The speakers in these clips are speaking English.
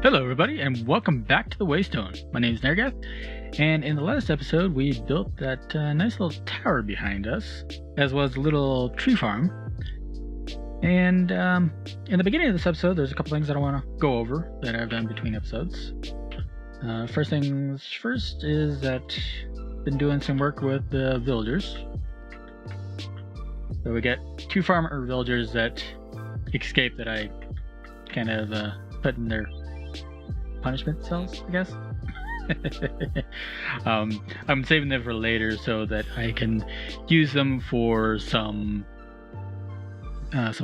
Hello everybody and welcome back to the Waystone. My name is Naragath, and in the last episode we built that nice little tower behind us, as well as a little tree farm. And in the beginning of this episode there's a couple things that I want to go over that I've done between episodes. First things first is that I've been doing some work with the villagers. So we got two farmer villagers that escaped that I kind of put in their punishment cells, I guess. I'm saving them for later so that I can use them for some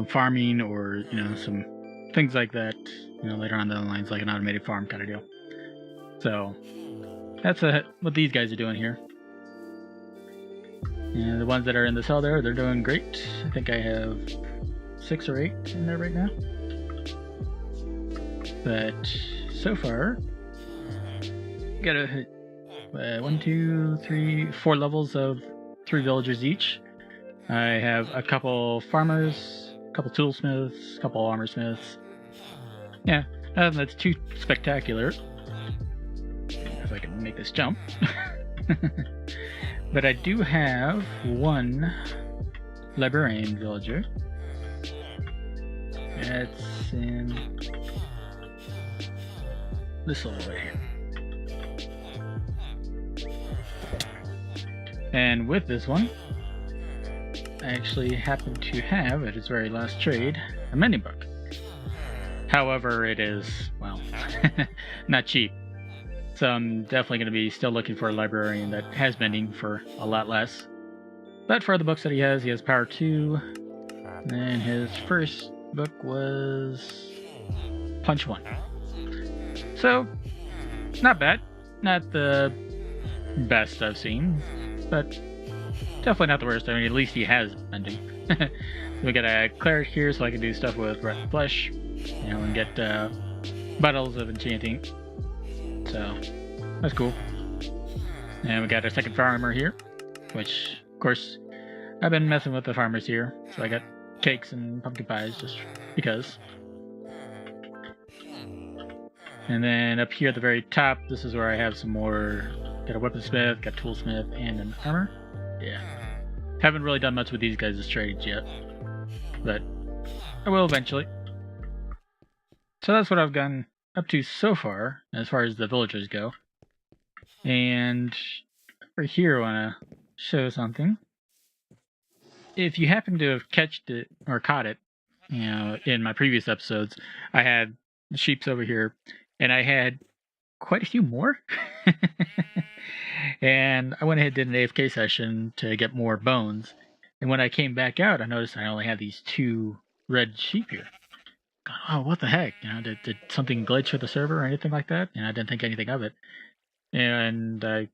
farming or some things like that, later on down the lines, like an automated farm kind of deal. So that's what these guys are doing here. And the ones that are in the cell there, they're doing great. I think I have 6 or 8 in there right now. But so far, got a 1, 2, 3, 4 levels of 3 villagers each. I have a couple farmers, a couple toolsmiths, a couple armor smiths. Yeah, nothing that's too spectacular. If I can make this jump. But I do have 1 librarian villager. That's in this level right here. And with this one, I actually happen to have, at its very last trade, a mending book. However, it is, well, not cheap. So I'm definitely going to be still looking for a librarian that has mending for a lot less. But for the books that he has Power 2, and his first book was Punch 1. So, not bad. Not the best I've seen, but definitely not the worst. I mean, at least he has mending. We got a cleric here, so I can do stuff with breath and flesh, and get bottles of enchanting. So that's cool. And we got our second farmer here, which, of course, I've been messing with the farmers here. So I got cakes and pumpkin pies just because. And then up here at the very top, this is where I have some more. Got a weaponsmith, got toolsmith, and an armor. Yeah. Haven't really done much with these guys' trades yet, but I will eventually. So that's what I've gotten up to so far as the villagers go. And over here I want to show something. If you happen to have caught it, in my previous episodes, I had the sheeps over here, and I had quite a few more. And I went ahead and did an AFK session to get more bones. And when I came back out, I noticed I only had these 2 red sheep here. Oh, what the heck? Did something glitch with the server or anything like that? And I didn't think anything of it. And I,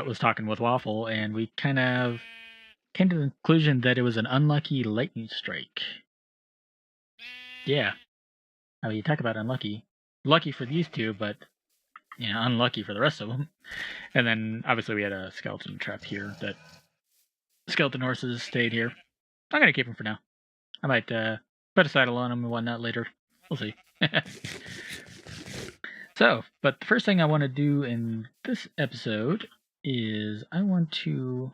was talking with Waffle, and we kind of came to the conclusion that it was an unlucky lightning strike. Yeah. I mean, you talk about unlucky. Lucky for these 2, but unlucky for the rest of them. And then obviously we had a skeleton trap here that skeleton horses stayed here. I'm gonna keep them for now. I might put a saddle on them and whatnot later. We'll see. So, but the first thing I want to do in this episode is I want to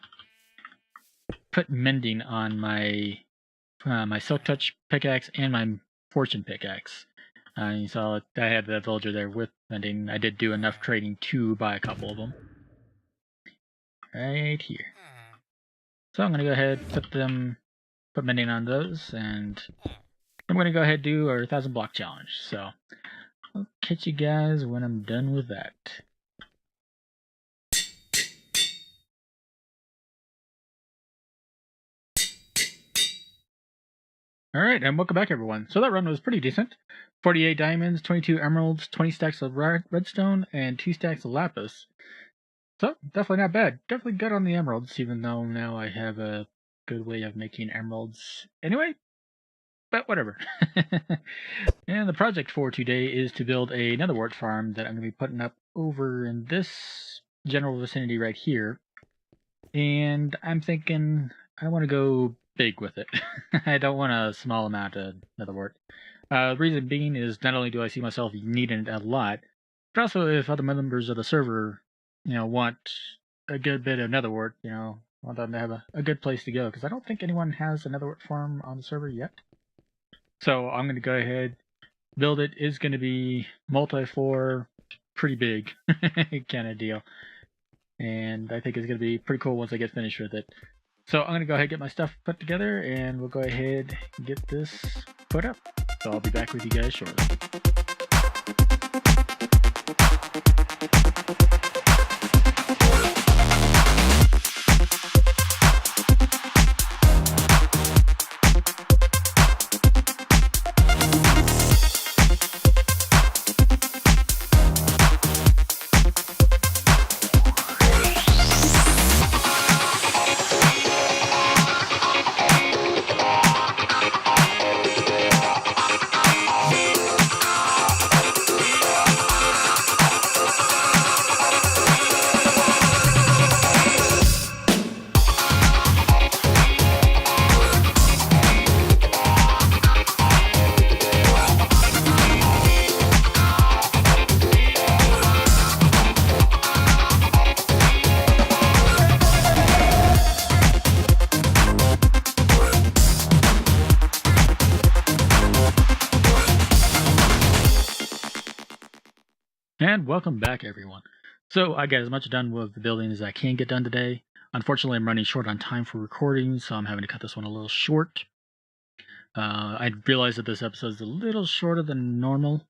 put mending on my my Silk Touch pickaxe and my Fortune pickaxe. You saw I had the villager there with mending. I did do enough trading to buy a couple of them. Right here. So I'm going to go ahead put mending on those, and I'm going to go ahead and do our 1,000 block challenge. So I'll catch you guys when I'm done with that. Alright, and welcome back everyone. So that run was pretty decent. 48 diamonds, 22 emeralds, 20 stacks of redstone, and 2 stacks of lapis. So, definitely not bad. Definitely good on the emeralds, even though now I have a good way of making emeralds anyway. But whatever. And the project for today is to build a netherwart farm that I'm going to be putting up over in this general vicinity right here. And I'm thinking I want to go big with it. I don't want a small amount of netherwart. Reason being is not only do I see myself needing it a lot, but also if other members of the server, want a good bit of netherwart, want them to have a good place to go, because I don't think anyone has a netherwart farm on the server yet. So I'm going to go ahead, build it. It's going to be multi-floor, pretty big kind of deal. And I think it's going to be pretty cool once I get finished with it. So I'm going to go ahead and get my stuff put together, and we'll go ahead and get this put up. So I'll be back with you guys shortly. And welcome back, everyone. So I got as much done with the building as I can get done today. Unfortunately, I'm running short on time for recording, so I'm having to cut this one a little short. I realize that this episode is a little shorter than normal.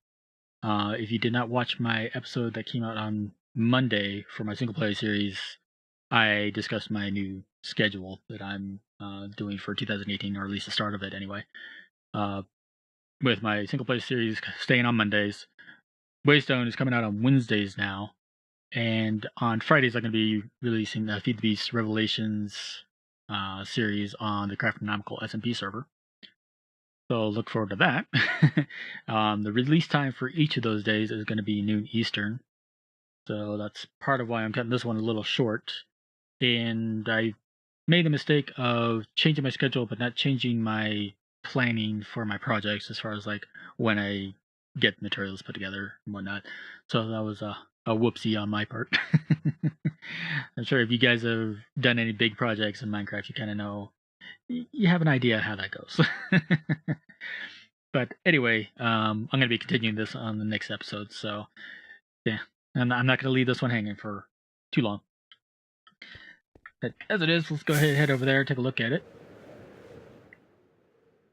If you did not watch my episode that came out on Monday for my single player series, I discussed my new schedule that I'm doing for 2018, or at least the start of it anyway. With my single player series staying on Mondays. Waystone is coming out on Wednesdays now, and on Fridays I'm going to be releasing the Feed the Beast Revelations series on the Craftonomical SMP server. So look forward to that. The release time for each of those days is going to be noon Eastern, so that's part of why I'm cutting this one a little short. And I made the mistake of changing my schedule, but not changing my planning for my projects as far as like when I get materials put together and whatnot. So that was a whoopsie on my part. I'm sure if you guys have done any big projects in Minecraft, you kind of know, you have an idea how that goes. But anyway, I'm going to be continuing this on the next episode. So yeah, and I'm not going to leave this one hanging for too long. But as it is, let's go ahead and head over there and take a look at it.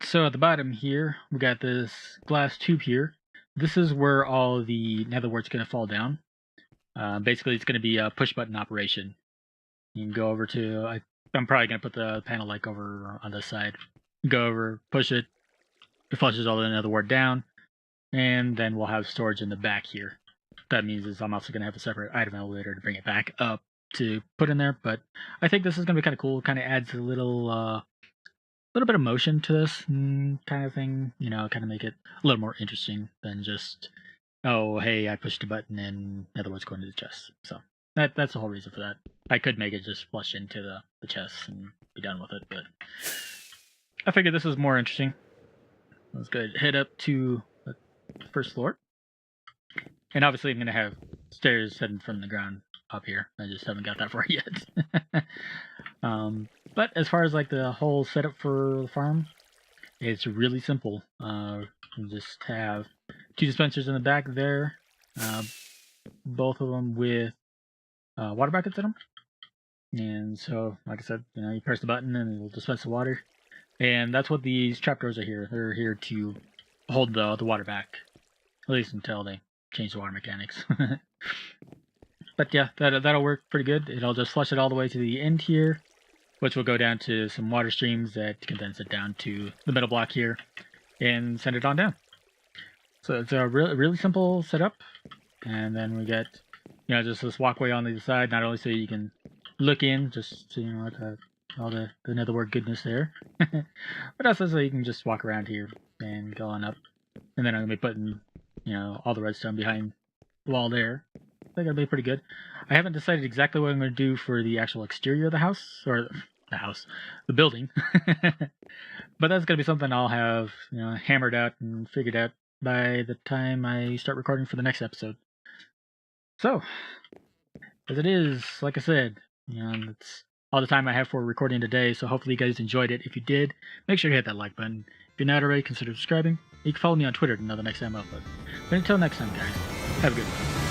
So at the bottom here, we got this glass tube here. This is where all the netherwart's going to fall down. Basically, it's going to be a push button operation. You can go over to, I'm probably going to put the panel like over on this side. Go over, push it, it flushes all the netherwart down, and then we'll have storage in the back here. That means is I'm also going to have a separate item elevator to bring it back up to put in there, but I think this is going to be kind of cool. It kind of adds a little bit of motion to this kind of thing, kind of make it a little more interesting than just, oh, hey, I pushed a button and netherwart's going to the chest. So that's the whole reason for that. I could make it just flush into the chest and be done with it, but I figured this was more interesting. Let's go ahead and head up to the first floor. And obviously I'm going to have stairs heading from the ground up here. I just haven't got that far yet. But as far as like the whole setup for the farm, it's really simple. You just have 2 dispensers in the back there, both of them with water buckets in them. And so, like I said, you press the button and it'll dispense the water. And that's what these trapdoors are here. They're here to hold the water back, at least until they change the water mechanics. But yeah, that'll work pretty good. It'll just flush it all the way to the end here, which will go down to some water streams that condense it down to the middle block here and send it on down. So it's a really simple setup. And then we get, just this walkway on the other side, not only so you can look in, just so all the netherwart goodness there, but also so you can just walk around here and go on up. And then I'm going to be putting, all the redstone behind the wall there. I think it'll be pretty good. I haven't decided exactly what I'm going to do for the actual exterior of the house, or the building. But that's gonna be something I'll have hammered out and figured out by the time I start recording for the next episode. So, as it is, like I said, it's all the time I have for recording today, so hopefully you guys enjoyed it. If you did, make sure to hit that like button. If you're not already, consider subscribing. You can follow me on Twitter to know the next time I upload. But until next time, guys, have a good one.